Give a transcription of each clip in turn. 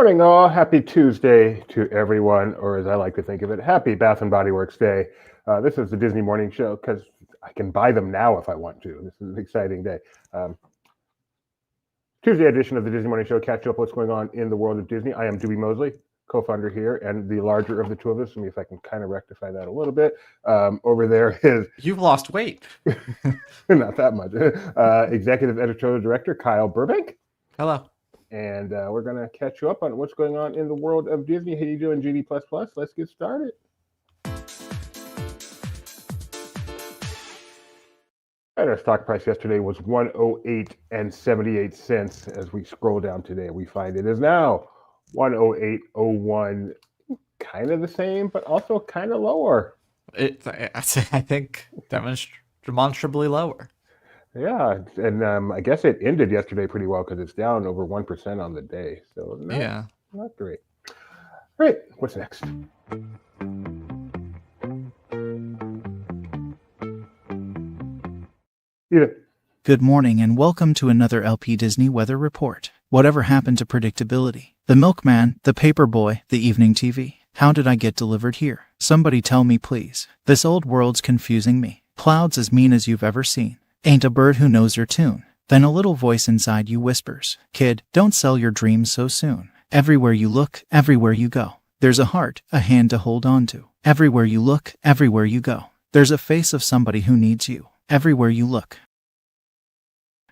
morning, all. Happy Tuesday to everyone, or as I like to think of it, happy Bath and Body Works Day. This is the Disney Morning Show because I can buy them now if I want to. This is an exciting day. Tuesday edition of the Disney Morning Show. Catch up what's going on in the world of Disney. I am Dewey Mosley, co-founder here, and the larger of the two of us. Let me see if I can kind of rectify that a little bit. Over there is you've lost weight. Not that much. Executive editorial director Kyle Burbank. Hello. And we're going to catch you up on what's going on in the world of Disney. How you doing, GD++? Let's get started. And our stock price yesterday was $108.78. As we scroll down today, we find it is now $108.01. Kind of the same, but also kind of lower. I think demonstrably lower. Yeah, and I guess it ended yesterday pretty well because it's down over 1% on the day. So not great. All right, what's next? Good morning and welcome to another LP Disney Weather Report. Whatever happened to predictability? The milkman, the paperboy, the evening TV. How did I get delivered here? Somebody tell me please. This old world's confusing me. Clouds as mean as you've ever seen. Ain't a bird who knows your tune. Then a little voice inside you whispers, kid, don't sell your dreams so soon. Everywhere you look, everywhere you go, there's a heart, a hand to hold on to. Everywhere you look, everywhere you go, there's a face of somebody who needs you. Everywhere you look.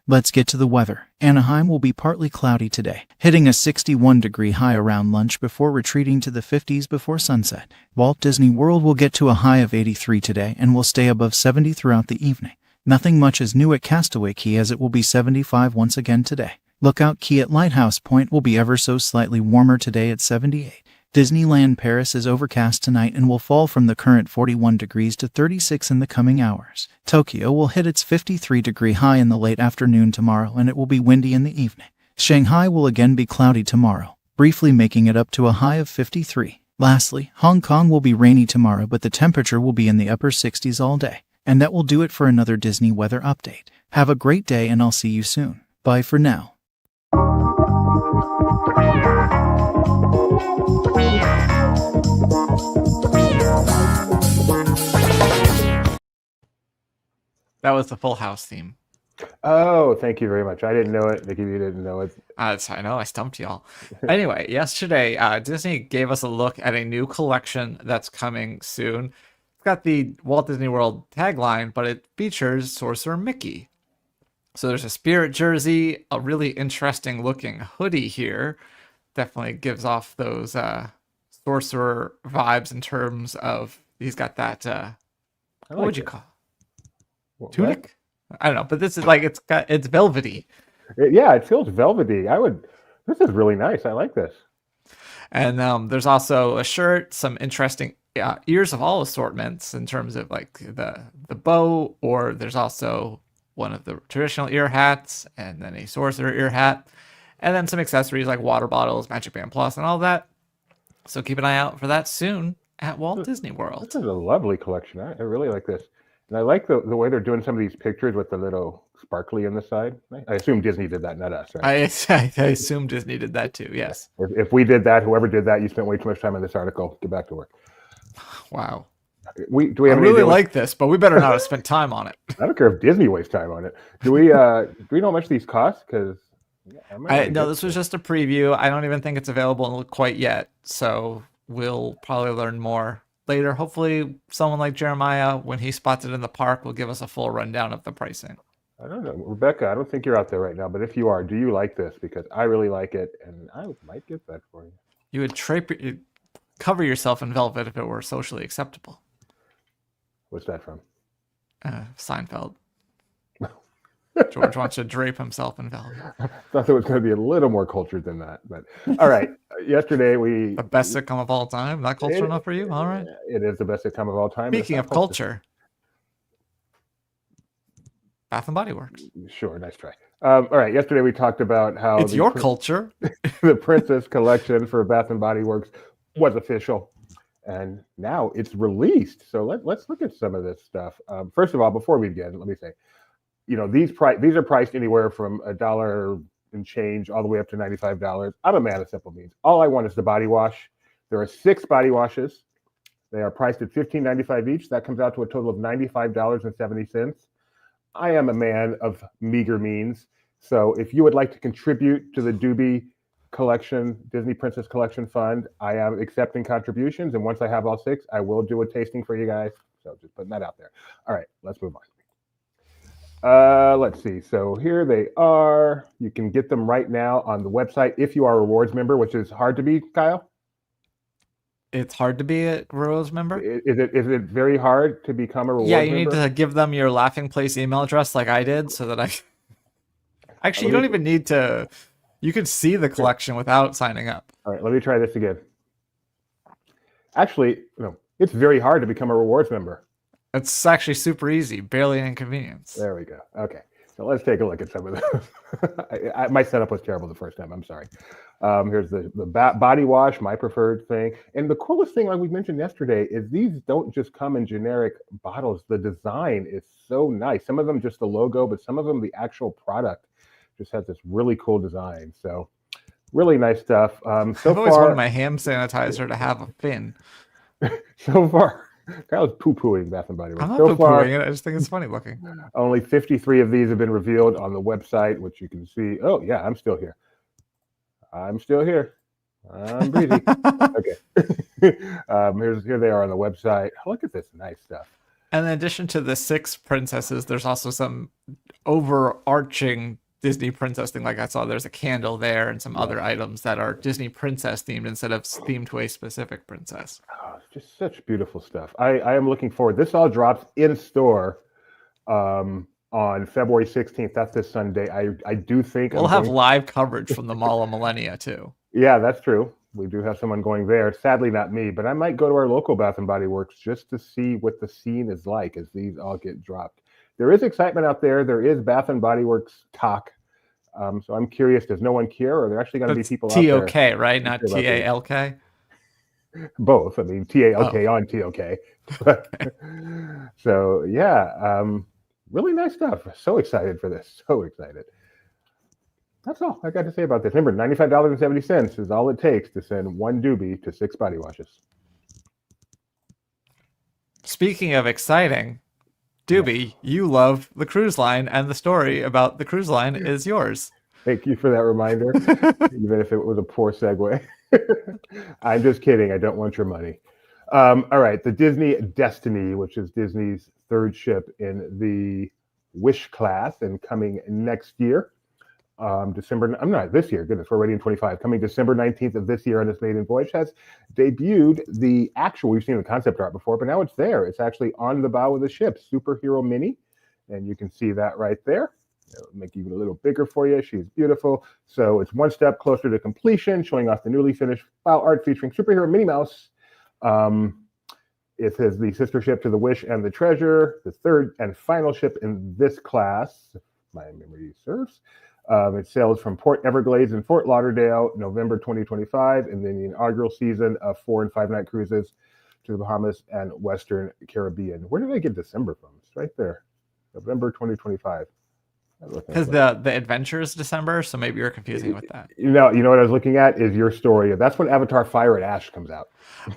Let's get to the weather. Anaheim will be partly cloudy today, hitting a 61-degree high around lunch before retreating to the 50s before sunset. Walt Disney World will get to a high of 83 today and will stay above 70 throughout the evening. Nothing much is new at Castaway Cay as it will be 75 once again today. Lookout Cay at Lighthouse Point will be ever so slightly warmer today at 78. Disneyland Paris is overcast tonight and will fall from the current 41 degrees to 36 in the coming hours. Tokyo will hit its 53-degree high in the late afternoon tomorrow and it will be windy in the evening. Shanghai will again be cloudy tomorrow, briefly making it up to a high of 53. Lastly, Hong Kong will be rainy tomorrow but the temperature will be in the upper 60s all day. And that will do it for another Disney weather update. Have a great day and I'll see you soon. Bye for now. That was the Full House theme. Oh, thank you very much. I didn't know it. Nikki, you didn't know it. I know, I stumped y'all. Anyway, yesterday, Disney gave us a look at a new collection that's coming soon. It's got the Walt Disney World tagline, but it features Sorcerer Mickey. So there's a Spirit jersey, a really interesting looking hoodie here. Definitely gives off those Sorcerer vibes in terms of he's got that what would you call it? Tunic? What? I don't know, but this is like it's velvety. Yeah, it feels velvety. This is really nice. I like this. And there's also a shirt, some interesting ears of all assortments in terms of like the bow, or there's also one of the traditional ear hats and then a Sorcerer ear hat, and then some accessories like water bottles, Magic Band Plus, and all that. So keep an eye out for that soon at Walt Disney World. This is a lovely collection. I really like this. And I like the way they're doing some of these pictures with the little sparkly on the side. I assume Disney did that, not us, right? I assume Disney did that too, yes. If we did that, whoever did that, you spent way too much time on this article. Get back to work. Wow. Do we have I really like this, but we better not have spent time on it. I don't care if Disney wastes time on it. Do we know how much these cost? Because no, this was just a preview. I don't even think it's available quite yet. So we'll probably learn more later. Hopefully someone like Jeremiah, when he spots it in the park, will give us a full rundown of the pricing. I don't know. Rebecca, I don't think you're out there right now, but if you are, do you like this? Because I really like it, and I might get that for you. You would cover yourself in velvet if it were socially acceptable. What's that from? Seinfeld. George wants to drape himself in velvet. I thought there was going to be a little more culture than that. But all right, yesterday the best sitcom of all time. Not culture enough for you? All right. It is the best sitcom of all time. Speaking of culture, Bath and Body Works. Sure, nice try. All right, yesterday we talked about how it's your culture. The Princess collection for Bath and Body Works was official, and now it's released. So let's look at some of this stuff. First of all, before we begin, let me say, these are priced anywhere from $1 and change all the way up to $95. I'm a man of simple means. All I want is the body wash. There are 6 body washes. They are priced at $15.95 each. That comes out to a total of $95.70. I am a man of meager means. So if you would like to contribute to the Doobie Collection, Disney Princess Collection Fund, I am accepting contributions. And once I have all 6, I will do a tasting for you guys. So just putting that out there. All right, let's move on. Let's see. So here they are. You can get them right now on the website if you are a rewards member, which is hard to be, Kyle. It's hard to be a rewards member. Is it very hard to become a rewards member? Yeah, you need to give them your Laughing Place email address like I did, so that I actually you don't even need to. You could see the collection without signing up. All right, let me try this again. Actually, no, it's very hard to become a rewards member. It's actually super easy, barely an inconvenience. There we go. Okay, so let's take a look at some of those. My setup was terrible the first time. I'm sorry. Here's the body wash, my preferred thing. And the coolest thing, like we mentioned yesterday, is these don't just come in generic bottles. The design is so nice. Some of them just the logo, but some of them the actual product just has this really cool design. So really nice stuff. So I've always wanted my hand sanitizer to have a fin. So far, Kyle's poo-pooing Bath and Body Works. I'm not so far, poo-pooing it. I just think it's funny looking. Only 53 of these have been revealed on the website, which you can see. Oh, yeah, I'm still here. I'm still here. I'm breezy. Okay. Here they are on the website. Look at this nice stuff. And in addition to the 6 princesses, there's also some overarching Disney princess thing. Like I saw there's a candle there and some other items that are Disney princess themed instead of themed to a specific princess. Oh, it's just such beautiful stuff. I am looking forward. This all drops in store on February 16th. That's this Sunday. I do think we'll have live coverage from the Mall of Millennia too. Yeah, that's true. We do have someone going there. Sadly, not me, but I might go to our local Bath and Body Works just to see what the scene is like as these all get dropped. There is excitement out there. There is Bath and Body Works talk. So I'm curious, does no one care, or are there actually going to be people out there? T-O-K, right? Not T-A-L-K? Both. I mean, T-A-L-K on T-O-K. So, yeah, really nice stuff. So excited for this. So excited. That's all I got to say about this. Remember, $95.70 is all it takes to send one doobie to 6 body washes. Speaking of exciting, Doobie, you love the cruise line, and the story about the cruise line is yours. Thank you for that reminder, even if it was a poor segue. I'm just kidding. I don't want your money. All right. The Disney Destiny, which is Disney's 3rd ship in the Wish class and coming next year. This year, goodness, we're already in 25. Coming December 19th of this year on its maiden voyage, has debuted the actual, we've seen the concept art before, but now it's there. It's actually on the bow of the ship, Superhero Mini, and you can see that right there. It'll make it even a little bigger for you. She's beautiful. So it's one step closer to completion, showing off the newly finished bow art featuring Superhero Minnie Mouse. It is the sister ship to the Wish and the Treasure, the 3rd and final ship in this class, if my memory serves. It sails from Port Everglades and Fort Lauderdale, November 2025, and then the inaugural season of 4- and 5-night cruises to the Bahamas and Western Caribbean. Where did I get December from? It's right there, November 2025. Because the adventure is December, so maybe you're confusing it with that. You know what I was looking at is your story. That's when Avatar: Fire and Ash comes out.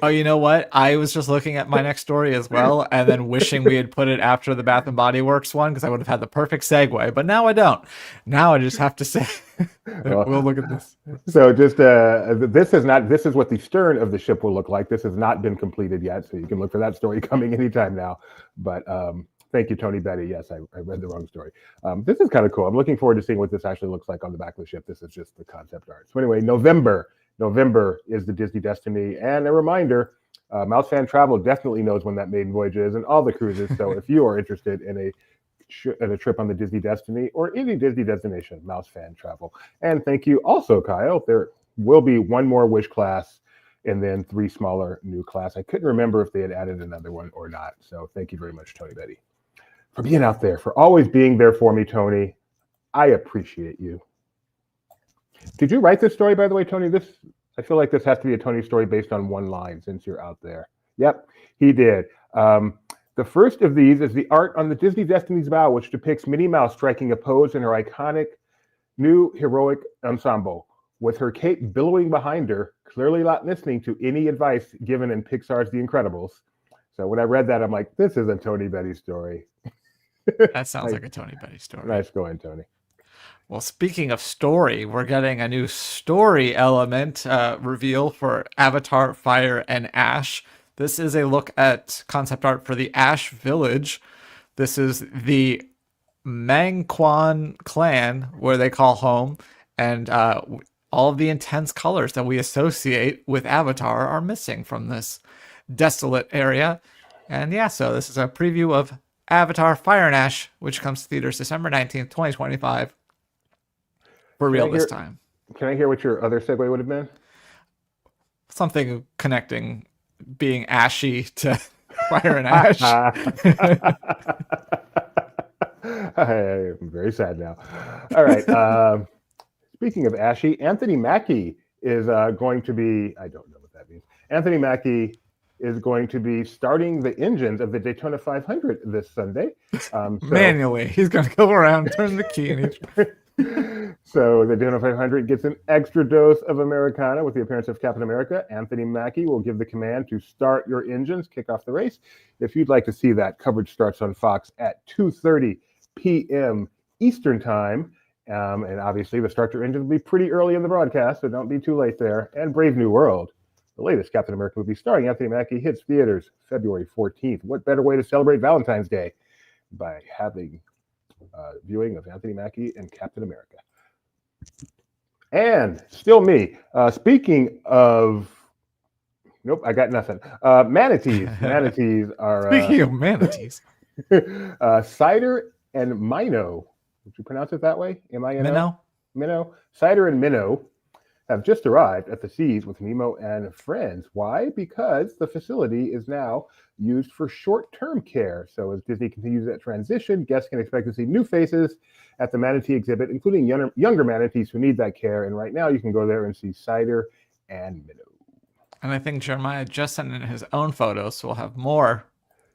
Oh, you know what? I was just looking at my next story as well, and then wishing we had put it after the Bath and Body Works one, because I would have had the perfect segue. But now I don't. Now I just have to say, we'll look at this. So just this is what the stern of the ship will look like. This has not been completed yet, so you can look for that story coming anytime now. But thank you, Tony Betty. Yes, I read the wrong story. This is kind of cool. I'm looking forward to seeing what this actually looks like on the back of the ship. This is just the concept art. So anyway, November is the Disney Destiny. And a reminder, Mouse Fan Travel definitely knows when that maiden voyage is and all the cruises. So if you are interested in a trip on the Disney Destiny or any Disney destination, Mouse Fan Travel. And thank you also, Kyle. There will be one more Wish class and then 3 smaller new class. I couldn't remember if they had added another one or not. So thank you very much, Tony Betty, for being out there, for always being there for me, Tony. I appreciate you. Did you write this story, by the way, Tony? I feel like this has to be a Tony story based on one line since you're out there. Yep, he did. The first of these is the art on the Disney Destiny's bow, which depicts Minnie Mouse striking a pose in her iconic new heroic ensemble with her cape billowing behind her, clearly not listening to any advice given in Pixar's The Incredibles. So when I read that, I'm like, this is a Tony Betty story. That sounds like a Tony Betty story. Nice going, Tony. Well, speaking of story, we're getting a new story element reveal for Avatar, Fire, and Ash. This is a look at concept art for the Ash Village. This is the Mangquan clan, where they call home, and all of the intense colors that we associate with Avatar are missing from this desolate area. And yeah, so this is a preview of Avatar, Fire, and Ash, which comes to theaters December 19th, 2025. For real this time. Can I hear what your other segue would have been? Something connecting being ashy to Fire and Ash. I'm very sad now. All right. Speaking of ashy, Anthony Mackie is going to be, I don't know what that means. Anthony Mackie is going to be starting the engines of the Daytona 500 this Sunday. Manually. He's going to go around, turn the key, and So the Daytona 500 gets an extra dose of Americana with the appearance of Captain America. Anthony Mackie will give the command to start your engines, kick off the race. If you'd like to see that, coverage starts on Fox at 2:30 p.m. Eastern Time. And obviously the start your engines will be pretty early in the broadcast, so don't be too late there. And Brave New World, the latest Captain America movie starring Anthony Mackie, hits theaters February 14th. What better way to celebrate Valentine's Day by having viewing of Anthony Mackie and Captain America. And still me. Speaking of, nope, I got nothing. Manatees. Manatees are. Speaking of manatees, Cider and Mino. Would you pronounce it that way? Minnow. Minnow. Cider and Minnow have just arrived at the seas with Nemo and friends. Why? Because the facility is now used for short-term care. So as Disney continues that transition, guests can expect to see new faces at the Manatee exhibit, including younger manatees who need that care. And right now you can go there and see Cider and Minnow. And I think Jeremiah just sent in his own photos, so we'll have more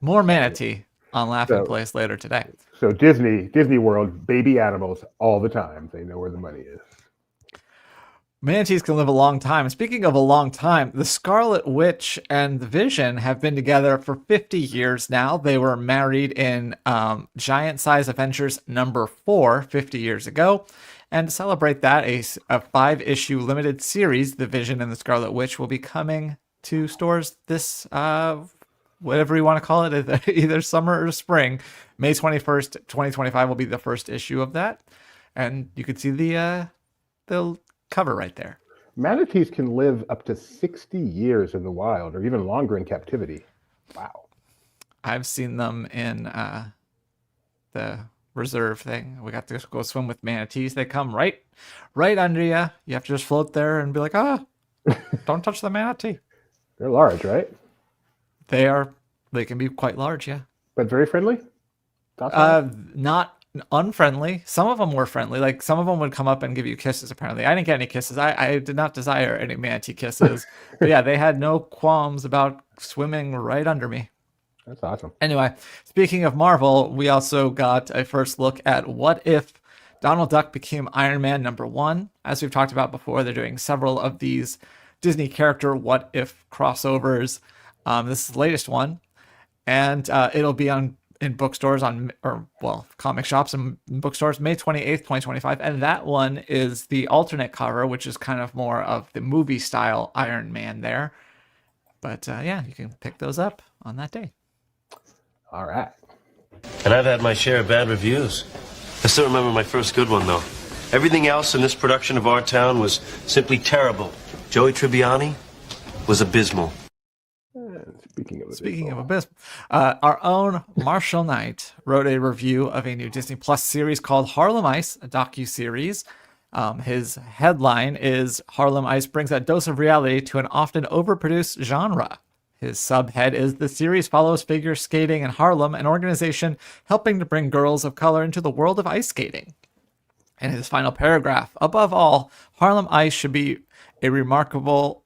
manatee on Laughing Place later today. So Disney World, baby animals all the time. They know where the money is. Manatees can live a long time. And speaking of a long time, the Scarlet Witch and the Vision have been together for 50 years now. They were married in Giant Size Adventures #4 50 years ago. And to celebrate that, a 5-issue limited series, The Vision and the Scarlet Witch, will be coming to stores this, whatever you want to call it, either summer or spring. May 21st, 2025 will be the first issue of that. And you can see the cover right there. Manatees can live up to 60 years in the wild or even longer in captivity. Wow. I've seen them in the reserve thing. We got to go swim with manatees. They come right under you. You have to just float there and be like, don't touch the manatee. They're large, right? They can be quite large, yeah. But very friendly? Not unfriendly. Some of them were friendly. Like some of them would come up and give you kisses. Apparently, I didn't get any kisses. I did not desire any manatee kisses. But yeah, they had no qualms about swimming right under me. That's awesome. Anyway, speaking of Marvel, we also got a first look at what if Donald Duck became Iron Man #1. As we've talked about before, they're doing several of these Disney character what if crossovers. This is the latest one, and it'll be in bookstores comic shops and bookstores May 28th, 2025. And that one is the alternate cover, which is kind of more of the movie style Iron Man there. But yeah, you can pick those up on that day. All right. And I've had my share of bad reviews. I still remember my first good one, though. Everything else in this production of Our Town was simply terrible. Joey Tribbiani was abysmal. Speaking of abysmal, our own Marshall Knight wrote a review of a new Disney Plus series called Harlem Ice, a docu-series. His headline is Harlem Ice brings a dose of reality to an often overproduced genre. His subhead is the series follows figure skating in Harlem, an organization helping to bring girls of color into the world of ice skating. And his final paragraph, above all, Harlem Ice should be a remarkable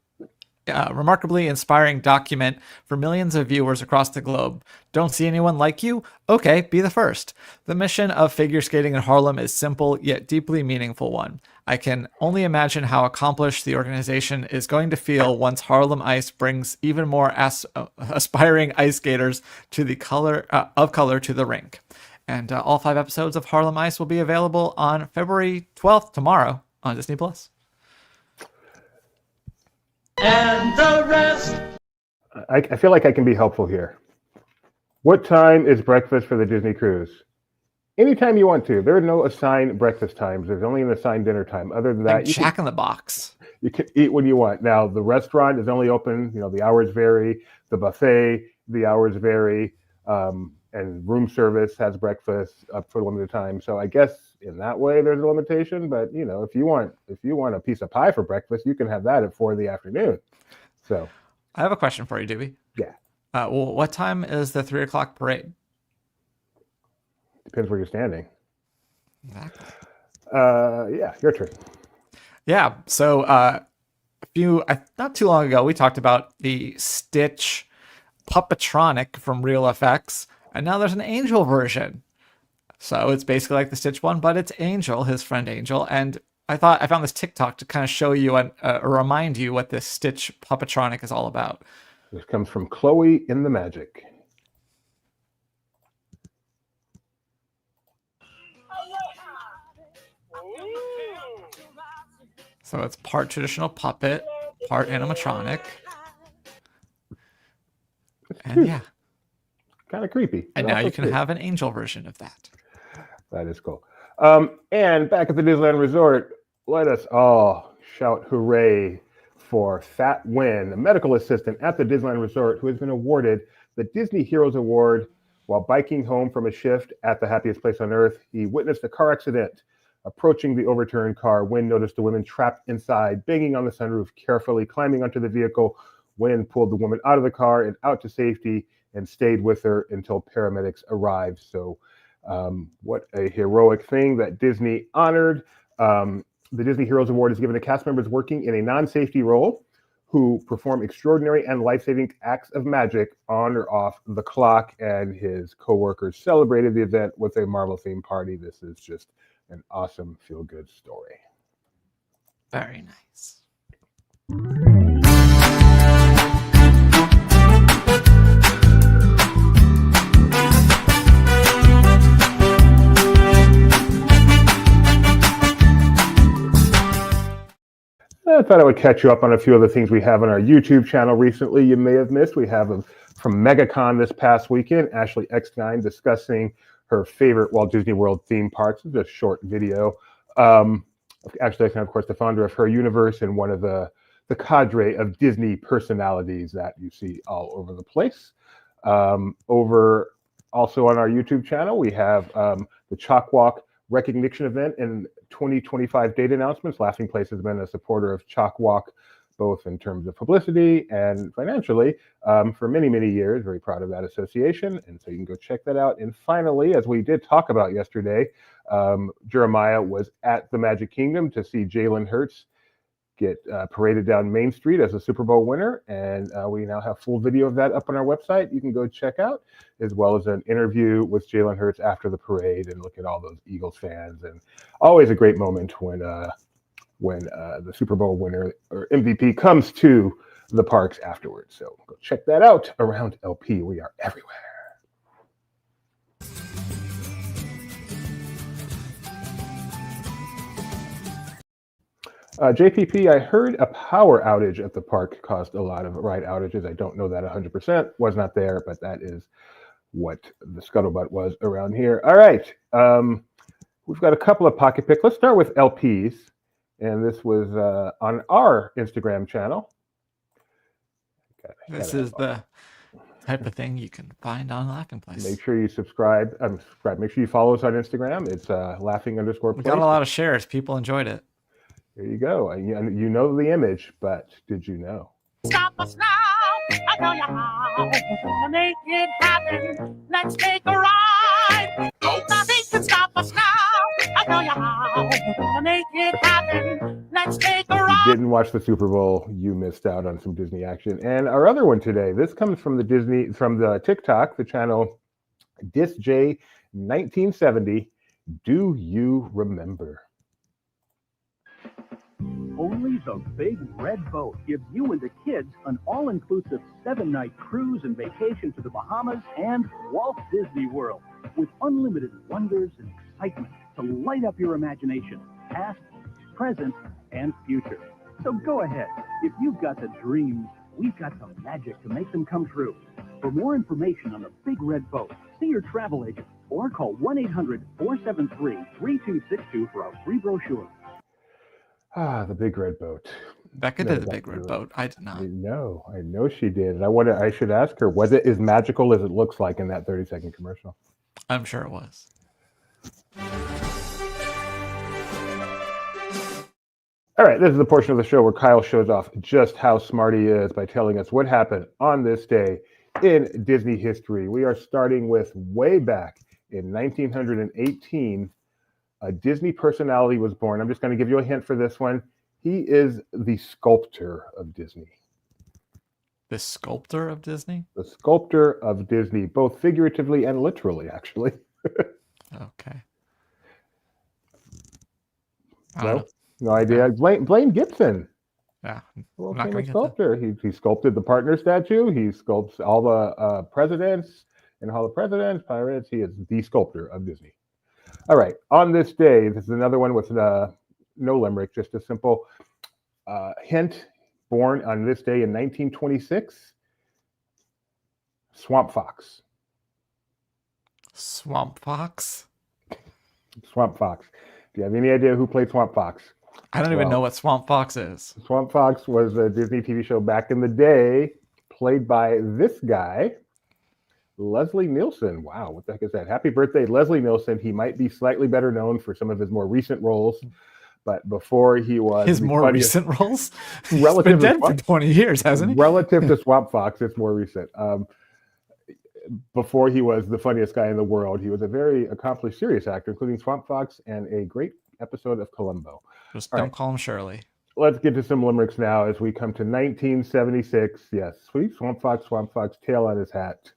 remarkably inspiring document for millions of viewers across the globe. Don't see anyone like you? Okay, be the first. The mission of figure skating in Harlem is simple yet deeply meaningful one. I can only imagine how accomplished the organization is going to feel once Harlem Ice brings even more aspiring ice skaters to the color to the rink. And all 5 episodes of Harlem Ice will be available on February 12th, tomorrow, on Disney+. And the rest. I feel like I can be helpful here. What time is breakfast for the Disney cruise? Anytime you want to. There are no assigned breakfast times. There's only an assigned dinner time. Other than that, Like Jack in the Box. You can eat when you want. Now, the restaurant is only open, the hours vary. The buffet, the hours vary. And room service has breakfast up for a limited time. So I guess in that way there's a limitation. But if you want a piece of pie for breakfast, you can have that at 4 p.m. So I have a question for you, Doobie. Yeah. Well, what time is the 3:00 parade? Depends where you're standing. Exactly. Yeah, your turn. Yeah. So not too long ago, we talked about the Stitch Puppetronic from Real FX, and now there's an Angel version. So it's basically like the Stitch one, but it's Angel, his friend Angel. And I found this TikTok to kind of show you and remind you what this Stitch Puppetronic is all about. This comes from Chloe in the Magic. So it's part traditional puppet, part animatronic. And yeah. Kind of creepy. And now you can have an Angel version of that. That is cool. And back at the Disneyland Resort, let us all shout hooray for Fat Win, a medical assistant at the Disneyland Resort who has been awarded the Disney Heroes Award while biking home from a shift at the happiest place on earth. He witnessed a car accident. Approaching the overturned car, Win noticed a woman trapped inside, banging on the sunroof, carefully climbing onto the vehicle. Win pulled the woman out of the car and out to safety and stayed with her until paramedics arrived. So what a heroic thing that Disney honored. The Disney Heroes Award is given to cast members working in a non-safety role who perform extraordinary and life-saving acts of magic on or off the clock, and his co-workers celebrated the event with a Marvel-themed party. This is just an awesome feel-good story. Very nice. I thought I would catch you up on a few of the things we have on our YouTube channel recently you may have missed. We have from MegaCon this past weekend, Ashley X9 discussing her favorite Walt Disney World theme parks. It's a short video. Ashley X9, of course, the founder of Her Universe and one of the cadre of Disney personalities that you see all over the place. Over also on our YouTube channel, we have the Chalk Walk recognition event and 2025 date announcements. Laughing Place has been a supporter of Chalk Walk, both in terms of publicity and financially, for many, many years. Very proud of that association. And so you can go check that out. And finally, as we did talk about yesterday, Jeremiah was at the Magic Kingdom to see Jalen Hurts get paraded down Main Street as a Super Bowl winner. And we now have full video of that up on our website. You can go check out, as well as an interview with Jalen Hurts after the parade and look at all those Eagles fans. And always a great moment when the Super Bowl winner or MVP comes to the parks afterwards. So go check that out around LP. We are everywhere. JPP, I heard a power outage at the park caused a lot of ride outages. I don't know that 100%. Was not there, but that is what the scuttlebutt was around here. All right. We've got a couple of pocket picks. Let's start with LPs. And this was on our Instagram channel. This is the type of thing you can find on Laughing Place. Make sure you subscribe. Make sure you follow us on Instagram. It's laughing_place. We got a lot of shares. People enjoyed it. There you go. You know the image, but did you know? Stop us now. I tell you how to make it happen. Let's take a ride. Nothing can stop us now. I tell you how to make it happen. Let's take a ride. didn't watch the Super Bowl, you missed out on some Disney action. And our other one today, this comes from the TikTok, the channel DisJ1970. Do you remember? Only the Big Red Boat gives you and the kids an all-inclusive 7-night cruise and vacation to the Bahamas and Walt Disney World with unlimited wonders and excitement to light up your imagination, past, present, and future. So go ahead. If you've got the dreams, we've got the magic to make them come true. For more information on the Big Red Boat, see your travel agent or call 1-800-473-3262 for a free brochure. The Big Red Boat. Becca No, did the that's Big Red good. Boat. I did not. I know she did. And I should ask her, was it as magical as it looks like in that 30-second commercial? I'm sure it was. All right, this is the portion of the show where Kyle shows off just how smart he is by telling us what happened on this day in Disney history. We are starting with way back in 1918. A Disney personality was born. I'm just going to give you a hint for this one. He is the sculptor of Disney. The sculptor of Disney? The sculptor of Disney, both figuratively and literally, actually. Okay. I don't know. No idea. Blaine Gibson. Yeah. Well, I'm not gonna famous get sculptor. He sculpted the partner statue. He sculpts all the presidents in Hall of Presidents, pirates. He is the sculptor of Disney. All right. On this day, this is another one with no limerick, just a simple hint. Born on this day in 1926, Swamp Fox. Swamp Fox? Swamp Fox. Do you have any idea who played Swamp Fox? I don't even know what Swamp Fox is. Swamp Fox was a Disney TV show back in the day, played by this guy, Leslie Nielsen. Wow, what the heck is that? Happy birthday, Leslie Nielsen. He might be slightly better known for some of his more recent roles, but before he was his more recent roles, relative he's been dead for 20 years, hasn't he? Relative to Swamp Fox, it's more recent. Before he was the funniest guy in the world, he was a very accomplished serious actor, including Swamp Fox and a great episode of Columbo. Just All don't right. call him Shirley. Let's get to some limericks now as we come to 1976. Yes, sweet Swamp Fox, tail on his hat.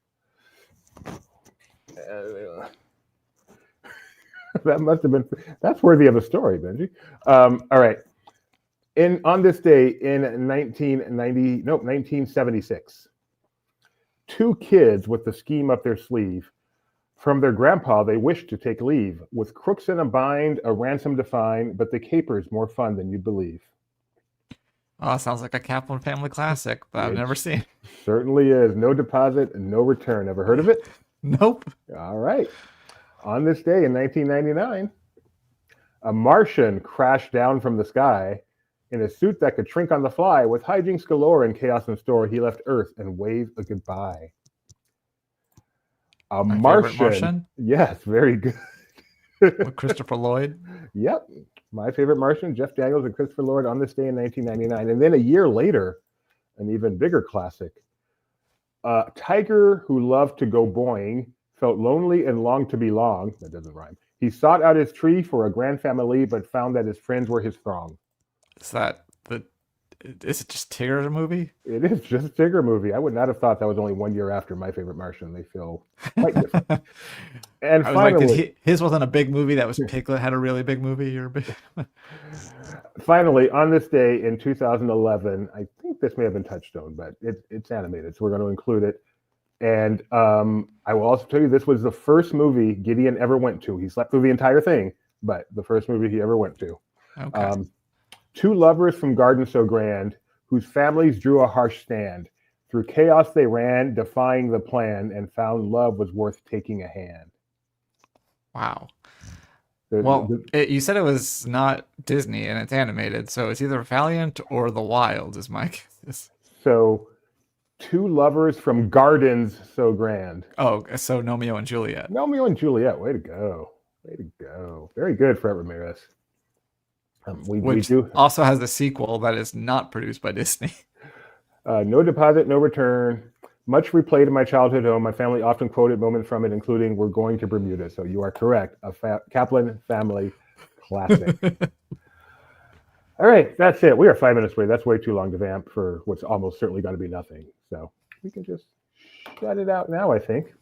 That must have been, that's worthy of a story, Benji. All right. On this day in 1976, two kids with the scheme up their sleeve. From their grandpa, they wished to take leave. With crooks in a bind, a ransom to find, but the caper's more fun than you'd believe. Oh, sounds like a Kaplan family classic, but I've never seen. Certainly is. No deposit and no return. Ever heard of it? Nope. All right. On this day in 1999, a Martian crashed down from the sky in a suit that could shrink on the fly. With hijinks galore and chaos in store, he left Earth and waved a goodbye. A My favorite Martian? Yes, very good. With Christopher Lloyd. Yep. My favorite Martian, Jeff Daniels and Christopher Lloyd on this day in 1999. And then a year later, an even bigger classic. A tiger who loved to go boing, felt lonely and longed to belong. That doesn't rhyme. He sought out his tree for a grand family, but found that his friends were his throng. Is it just Tigger movie? It is just a Tigger movie. I would not have thought that was only 1 year after My Favorite Martian. They feel quite different. And finally, his wasn't a big movie. That was Piglet had a really big movie. Finally, on this day in 2011, I think this may have been Touchstone, but it's animated, so we're going to include it. And I will also tell you, this was the first movie Gideon ever went to. He slept through the entire thing, but the first movie he ever went to. Okay. Two lovers from Garden So Grand, whose families drew a harsh stand. Through chaos they ran, defying the plan, and found love was worth taking a hand. Wow. You said it was not Disney and it's animated, so it's either Valiant or The Wild is my guess. So, two lovers from Gardens So Grand. Oh, so Romeo and Juliet. Romeo and Juliet, way to go. Way to go. Very good, Fred Ramirez. Which do also has the sequel that is not produced by Disney. No deposit, no return. Much replayed in my childhood home. My family often quoted moments from it, including "We're going to Bermuda." So you are correct. A Kaplan family classic. All right, that's it. We are 5 minutes away. That's way too long to vamp for what's almost certainly going to be nothing. So we can just shut it out now, I think.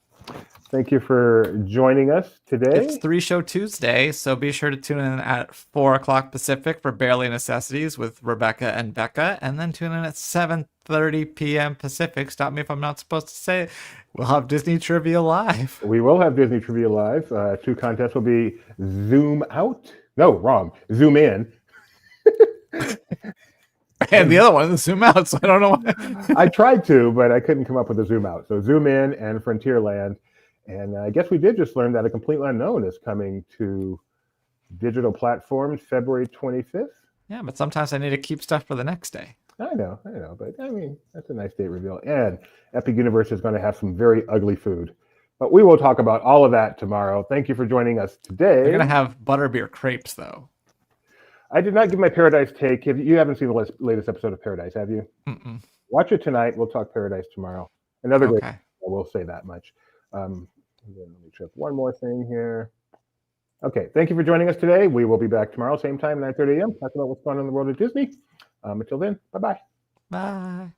Thank you for joining us today. It's 3-Show Tuesday, so be sure to tune in at 4 o'clock Pacific for Barely Necessities with Rebecca and Becca, and then tune in at 7:30 p.m. Pacific. Stop me if I'm not supposed to say it. We'll have Disney Trivia Live. We will have Disney Trivia Live. 2 contests will be Zoom Out. No, wrong. Zoom In. And the other one is Zoom Out, so I don't know. I tried to, but I couldn't come up with a Zoom Out. So Zoom In and Frontierland. And I guess we did just learn that A Completely Unknown is coming to digital platforms February 25th. Yeah, but sometimes I need to keep stuff for the next day. I know, but I mean, that's a nice date reveal. And Epic Universe is going to have some very ugly food. But we will talk about all of that tomorrow. Thank you for joining us today. They're going to have butterbeer crepes, though. I did not give my Paradise take. You haven't seen the latest episode of Paradise, have you? Mm-mm. Watch it tonight. We'll talk Paradise tomorrow. Another great. Okay. I will say that much. Let me check one more thing here. Okay, thank you for joining us today. We will be back tomorrow, same time, 9:30 a.m. Talk about what's going on in the world of Disney. Until then, bye-bye. Bye.